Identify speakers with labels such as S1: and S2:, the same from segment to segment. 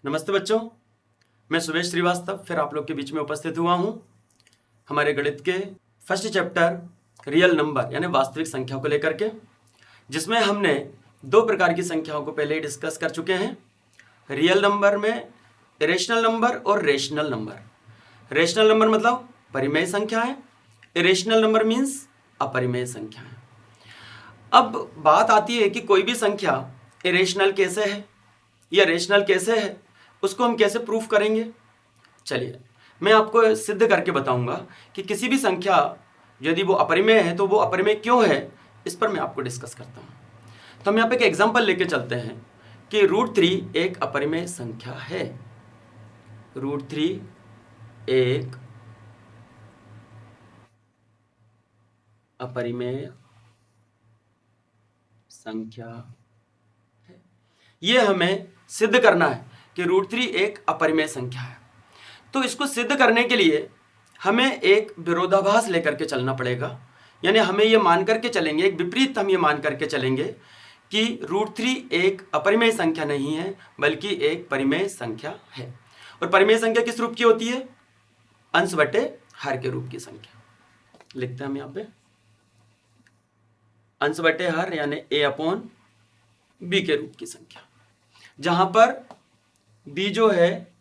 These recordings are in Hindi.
S1: नमस्ते बच्चों, मैं सुरेश श्रीवास्तव फिर आप लोग के बीच में उपस्थित हुआ हूँ हमारे गणित के फर्स्ट चैप्टर रियल नंबर यानी वास्तविक संख्या को लेकर के, जिसमें हमने दो प्रकार की संख्याओं को पहले ही डिस्कस कर चुके हैं। रियल नंबर में इरेशनल नंबर और रेशनल नंबर। रेशनल नंबर मतलब परिमेय संख्याएं, इरेशनल नंबर मीन्स अपरिमेय संख्याएं। अब बात आती है कि कोई भी संख्या इरेशनल कैसे है या रेशनल कैसे है, उसको हम कैसे प्रूफ करेंगे। चलिए मैं आपको सिद्ध करके बताऊंगा कि किसी भी संख्या यदि वो अपरिमेय है तो वो अपरिमेय क्यों है, इस पर मैं आपको डिस्कस करता हूं। तो हम यहाँ पे एक एग्जांपल लेके चलते हैं कि √3 एक अपरिमेय संख्या है। √3 एक अपरिमेय संख्या है। ये हमें सिद्ध करना है कि √3 एक अपरिमेय संख्या है। तो इसको सिद्ध करने के लिए हमें एक विरोधाभास लेकर के चलना पड़ेगा, यानी हमें ये मान करके चलेंगे, एक विपरीत हम ये मान करके चलेंगे कि √3 एक अपरिमेय संख्या नहीं है बल्कि एक परिमेय संख्या है। और परिमेय संख्या किस रूप की होती है? अंश बटे हर के रूप की संख्या। लिखते हैं हम यहाँ पे अंश बटे हर यानी a/b के रूप की संख्या, जहां पर b जो है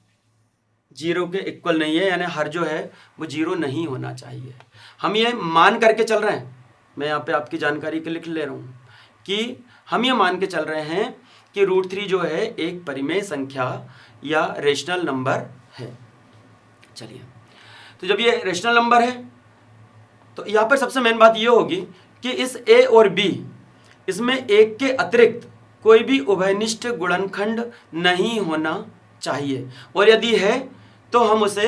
S1: 0 के इक्वल नहीं है, यानी हर जो है वो 0 नहीं होना चाहिए। हम ये मान करके चल रहे हैं, मैं यहाँ पे आपकी जानकारी के लिख ले रहा हूँ कि हम ये मान के चल रहे हैं कि √3 जो है एक परिमेय संख्या या रेशनल नंबर है। चलिए, तो जब ये रेशनल नंबर है तो यहाँ पर सबसे मेन बात ये होगी कि इस a और b इसमें एक के अतिरिक्त कोई भी उभयनिष्ठ गुणनखंड नहीं होना चाहिए, और यदि है तो हम उसे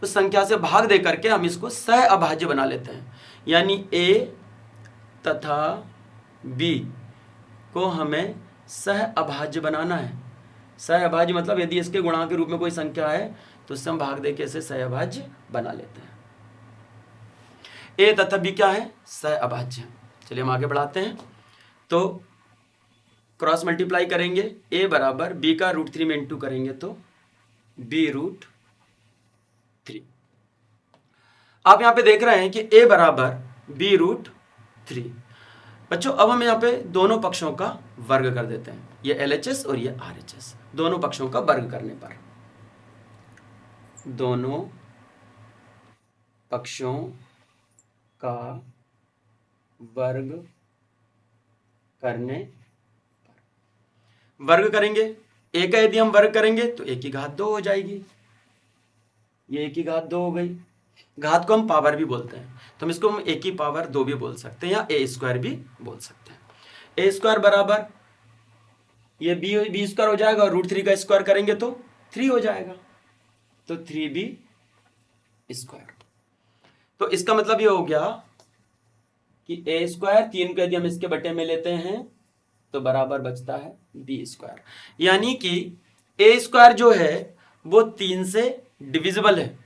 S1: उस संख्या से भाग दे करके हम इसको सह अभाज्य बना लेते हैं। यानी a तथा b को हमें सह अभाज्य बनाना है। सह अभाज्य मतलब यदि इसके गुणा के रूप में कोई संख्या है तो उससे हम भाग दे के इसे सह अभाज्य बना लेते हैं। a तथा b क्या है? सह अभाज्य। चलिए हम आगे बढ़ाते हैं। तो क्रॉस मल्टीप्लाई करेंगे, a बराबर b का √3 में इंटू करेंगे तो b√3। आप यहां पे देख रहे हैं कि a बराबर b√3। बच्चों अब हम यहाँ पे दोनों पक्षों का वर्ग कर देते हैं, ये LHS और ये RHS, दोनों पक्षों का वर्ग करने पर, दोनों पक्षों का वर्ग करने पर, वर्ग करेंगे a का यदि हम वर्ग करेंगे तो a की घात 2 हो जाएगी, ये a की घात 2 हो गई। घात को हम पावर भी बोलते हैं, तो हम इसको हम a की पावर 2 भी बोल सकते हैं या a² भी बोल सकते हैं। a² बराबर ये b² हो जाएगा और √3 का स्क्वायर करेंगे तो 3 हो जाएगा, तो 3b²। तो इसका मतलब ये हो गया कि a², 3 को यदि हम इसके बटे में लेते हैं तो बराबर बचता है b², यानी कि a² जो है वो 3 से डिविजिबल है।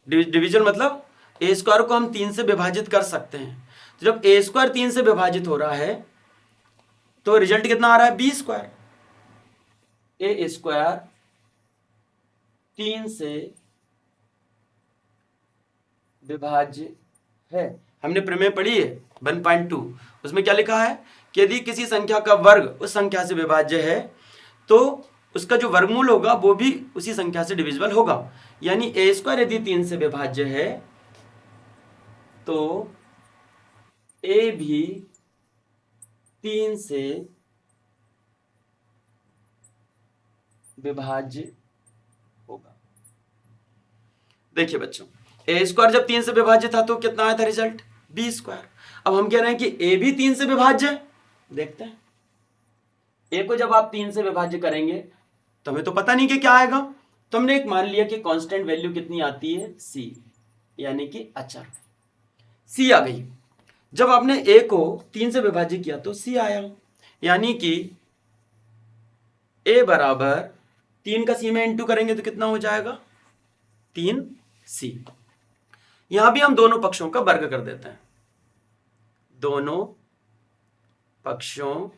S1: डिवीजन मतलब a² को हम 3 से विभाजित कर सकते हैं। तो जब a² 3 से विभाजित हो रहा है तो रिजल्ट कितना आ रहा है? b²। a² 3 से विभाज्य है। हमने प्रमेय पढ़ी है 1.2, उसमें क्या लिखा है कि यदि किसी संख्या का वर्ग उस संख्या से विभाज्य है तो उसका जो वर्गमूल होगा वो भी उसी संख्या से डिविजिबल होगा। यानी a² यदि 3 से विभाज्य है तो a भी 3 से विभाज्य होगा। देखिए बच्चों, a² जब 3 से विभाज्य था तो कितना आया था रिजल्ट? b²। अब हम कह रहे हैं कि a भी 3 से विभाज्य है। देखते हैं, a को जब आप 3 से विभाज्य करेंगे तो हमें तो पता नहीं कि क्या आएगा, तो हमने एक मान लिया कि कांस्टेंट वैल्यू कितनी आती है? c, यानी कि अचर c आ गई। जब आपने a को 3 से विभाज्य किया तो c आया, यानी कि a बराबर 3 का c में इंटू करेंगे तो कितना हो जाएगा? 3c। यहां भी हम दोनों पक्षों का वर्ग कर देते हैं, दोनों पक्षों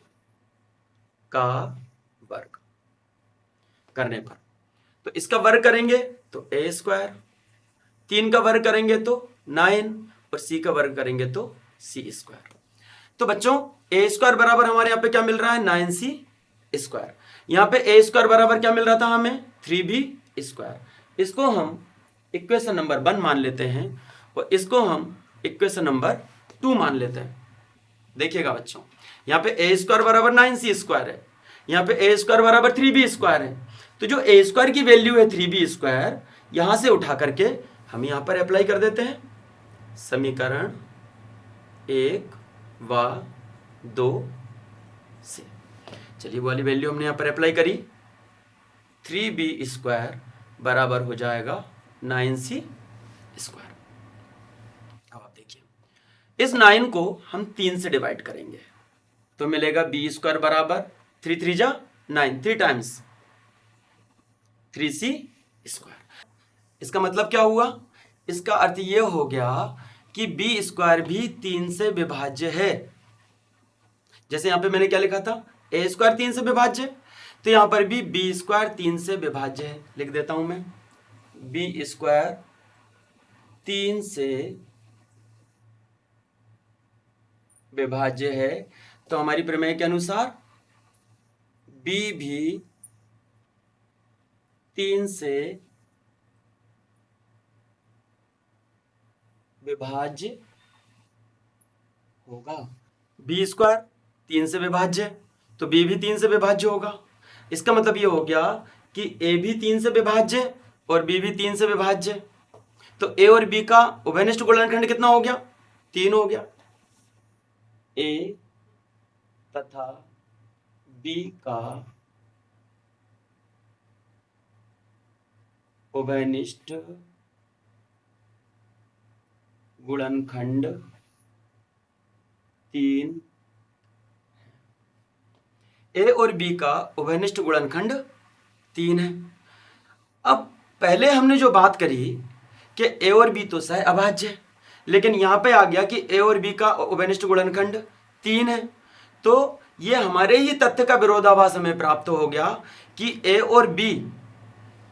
S1: का वर्ग करने पर तो इसका वर्ग करेंगे तो ए स्क्वायर, 3 का वर्ग करेंगे तो 9 और सी का वर्ग करेंगे तो सी स्क्वायर। तो बच्चों ए स्क्वायर बराबर हमारे यहाँ पे क्या मिल रहा है 9c स्क्वायर। यहाँ पे ए स्क्वायर बराबर क्या मिल रहा था हमें 3b स्क्वायर। इसको हम इक्वेशन नंबर 1 मान लेते हैं और इसको हम इक्वेशन नंबर 2 मान लेते हैं। देखिएगा बच्चों यहाँ पे ए स्क्वायर बराबर 9c स्क्वायर है, यहाँ पे ए स्क्वायर बराबर 3b स्क्वायर है। तो जो ए स्क्वायर की वैल्यू है 3b स्क्वायर, यहां से उठा करके हम यहां पर अप्लाई कर देते हैं समीकरण 1 व 2 से। चलिए वो वाली वैल्यू हमने यहां पर अप्लाई करी, 3b स्क्वायर बराबर हो जाएगा 9c स्क्वायर। अब आप देखिए इस 9 को हम 3 से डिवाइड करेंगे तो मिलेगा b स्क्वायर बराबर 3 3 जा 9, 3 टाइम्स 3c स्क्वायर। इसका मतलब क्या हुआ, इसका अर्थ यह हो गया कि b स्क्वायर भी 3 से विभाज्य है। जैसे यहां पे मैंने क्या लिखा था a स्क्वायर 3 से विभाज्य, तो यहां पर भी b स्क्वायर 3 से विभाज्य है। लिख देता हूं मैं b स्क्वायर 3 से विभाज्य है, तो हमारी प्रमेय के अनुसार b भी 3 से विभाज्य होगा। b स्क्वायर 3 से विभाज्य तो b भी 3 से विभाज्य होगा। इसका मतलब ये हो गया कि a भी 3 से विभाज्य और b भी 3 से विभाज्य। तो a और b का उभयनिष्ठ गुणनखंड कितना हो गया 3 हो गया। a तथा b का उभयनिष्ठ गुणनखंड 3, ए और बी का उभयनिष्ठ गुणनखंड 3 है। अब पहले हमने जो बात करी कि ए और बी तो सह अभाज्य है, लेकिन यहां पे आ गया कि ए और बी का उभयनिष्ठ गुणनखंड 3 है, तो ये हमारे ही तथ्य का विरोधाभास हमें प्राप्त हो गया कि ए और बी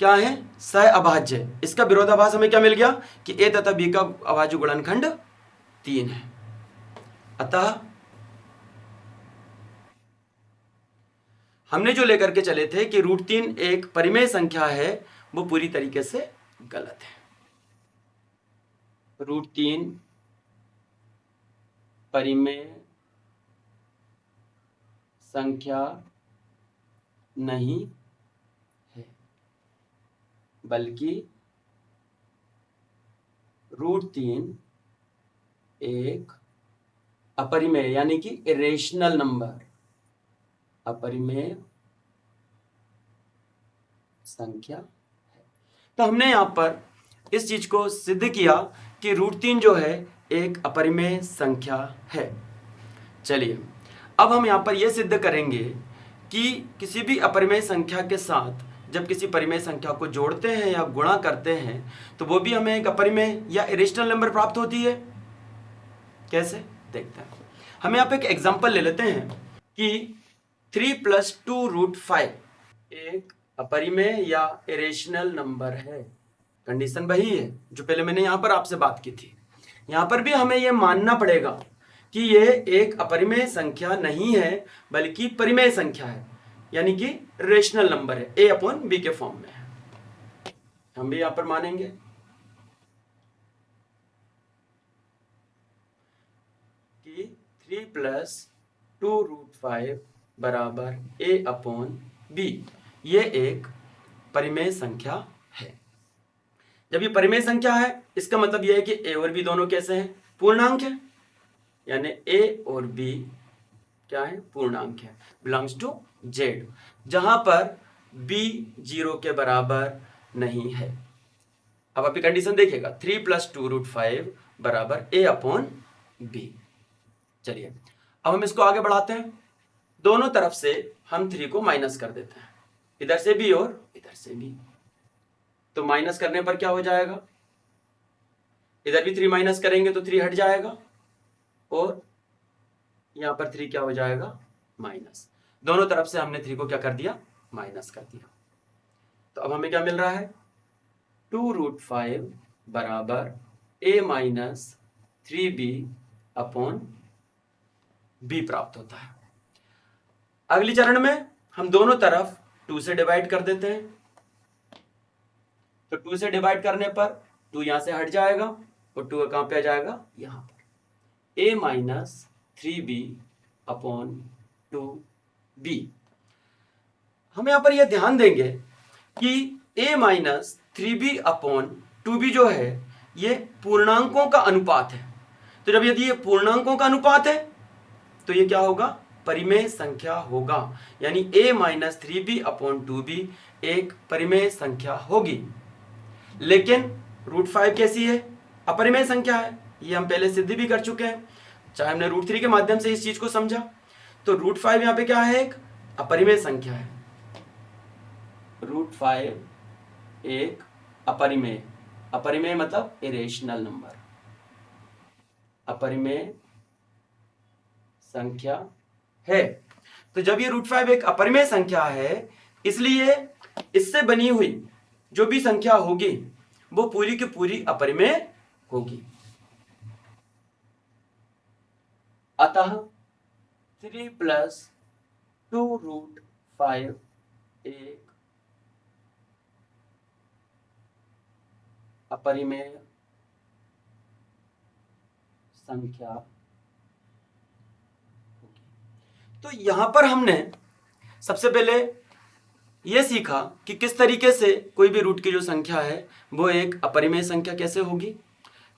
S1: क्या है सह अभाज्य। इसका विरोधाभास हमें क्या मिल गया कि ए तथा बी का अभाज्य गुणनखंड 3 है। अतः हमने जो लेकर के चले थे कि √3 एक परिमेय संख्या है, वो पूरी तरीके से गलत है। √3 परिमेय संख्या नहीं है, बल्कि √3 एक अपरिमेय यानी कि इरेशनल नंबर, अपरिमेय संख्या है। तो हमने यहां पर इस चीज को सिद्ध किया कि √3 जो है एक अपरिमेय संख्या है। चलिए अब हम यहां पर यह सिद्ध करेंगे कि किसी भी अपरिमेय संख्या के साथ जब किसी परिमेय संख्या को जोड़ते हैं या गुणा करते हैं तो वो भी हमें एक अपरिमेय या इरेशनल नंबर प्राप्त होती है। कैसे देखते हैं। हम यहां पे एक एग्जांपल ले लेते हैं कि 3 + 2√5 एक अपरिमेय या इरेशनल नंबर है। कंडीशन वही है जो पहले मैंने यहां पर आपसे बात की थी। यहां पर भी हमें यह मानना पड़ेगा कि यह एक अपरिमेय संख्या नहीं है बल्कि परिमेय संख्या है, यानी कि रेशनल नंबर है, a/b के फॉर्म में है। हम भी यहां पर मानेंगे कि 3 + 2√5 बराबर a/b, ये एक परिमेय संख्या है। जब ये परिमेय संख्या है इसका मतलब यह है कि a और b दोनों कैसे हैं पूर्णांक है, यानी a और b क्या है पूर्णांक है, बिलोंग्स टू z, जहां पर b 0 के बराबर नहीं है। अब आप कंडीशन देखिएगा 3 + 2√5 बराबर a/b। चलिए अब हम इसको आगे बढ़ाते हैं। दोनों तरफ से हम 3 को माइनस कर देते हैं, इधर से भी और इधर से भी। तो माइनस करने पर क्या हो जाएगा, इधर भी 3 माइनस करेंगे तो 3 हट जाएगा और यहां पर 3 क्या हो जाएगा माइनस। दोनों तरफ से हमने 3 को क्या कर दिया माइनस कर दिया। तो अब हमें क्या मिल रहा है, 2√5 बराबर a minus 3b upon b प्राप्त होता है। अगली चरण में हम दोनों तरफ 2 से डिवाइड कर देते हैं। तो 2 से डिवाइड करने पर 2 यहां से हट जाएगा और 2 कहां पे आ जाएगा, यहां पर। a minus 3b upon 2b। हम यहां पर यह ध्यान देंगे कि a minus 3b upon 2b जो है ये पूर्णांकों का अनुपात है। तो जब यदि ये पूर्णांकों का अनुपात है तो ये क्या होगा, परिमेय संख्या होगा, यानी a minus 3b upon 2b एक परिमेय संख्या होगी। लेकिन √5 कैसी है, अपरिमेय संख्या है। ये हम पहले सिद्ध भी कर चुके हैं, चाहे हमने √3 के माध्यम से इस चीज को समझा। तो √5 यहां पे क्या है, एक अपरिमेय संख्या है। √5 एक अपरिमेय, अपरिमेय मतलब इरेशनल नंबर, अपरिमेय संख्या है। तो जब ये √5 एक अपरिमेय संख्या है, इसलिए इससे बनी हुई जो भी संख्या होगी वो पूरी की पूरी अपरिमेय होगी। अतः 3 + 2√5 एक अपरिमेय संख्या होगी। तो यहां पर हमने सबसे पहले यह सीखा कि किस तरीके से कोई भी रूट की जो संख्या है वो एक अपरिमेय संख्या कैसे होगी।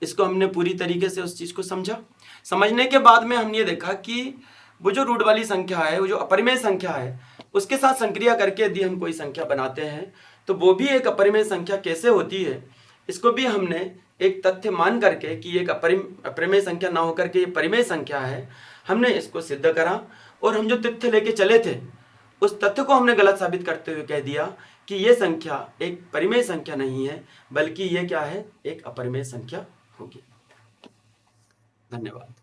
S1: इसको हमने पूरी तरीके से उस चीज को समझा। समझने के बाद में हमने ये देखा कि वो जो रूट वाली संख्या है, वो जो अपरिमेय संख्या है, उसके साथ संक्रिया करके यदि हम कोई संख्या बनाते हैं तो वो भी एक अपरिमेय संख्या कैसे होती है, इसको भी हमने एक तथ्य मान करके कि एक अपरिमेय संख्या ना होकर के ये परिमेय संख्या है, हमने इसको सिद्ध करा। और हम जो तथ्य लेके चले थे उस तथ्य को हमने गलत साबित करते हुए कह दिया कि ये संख्या एक परिमेय संख्या नहीं है, बल्कि ये क्या है, एक अपरिमेय संख्या होगी। धन्यवाद।